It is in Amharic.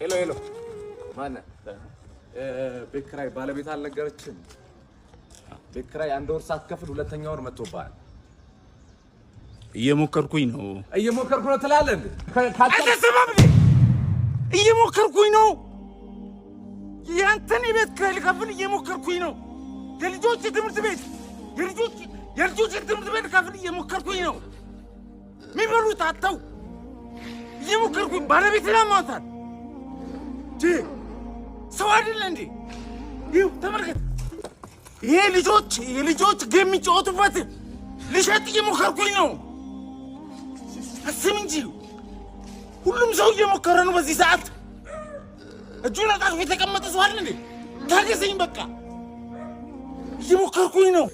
ሄሎ ማን ቤት ኪራይ ባለቤት አልነገረችም? ቤት ኪራይ አንድ ወር ሳትከፍል ሁለተኛ ወር መጥቶብሃል። እየሞከርኩኝ ነው ትላለህ እንዴ? አትሰማም እንዴ? እየሞከርኩኝ ነው። ያንተን የቤት ኪራይ ልከፍል እየሞከርኩኝ ነው። የልጆች ትምህርት ቤት ልከፍል እየሞከርኩኝ ነው። የሚበሉት አጥተው እየሞከርኩኝ ባለቤት ለማውጣት ሰው አይደለ እንዴ? ይኸው ተመልከት። ይሄ የልጆች ጌም የሚጫወቱበት ልሸጥ እየሞከርኩኝ ነው። አስብ እንጂ ሁሉም ሰው እየሞከረ ነው በዚህ ሰዓት። እጁን አጣጥፎ የተቀመጠ ሰው አይደል እንዴ? ታገሰኝ በቃ። እየሞከርኩኝ ነው።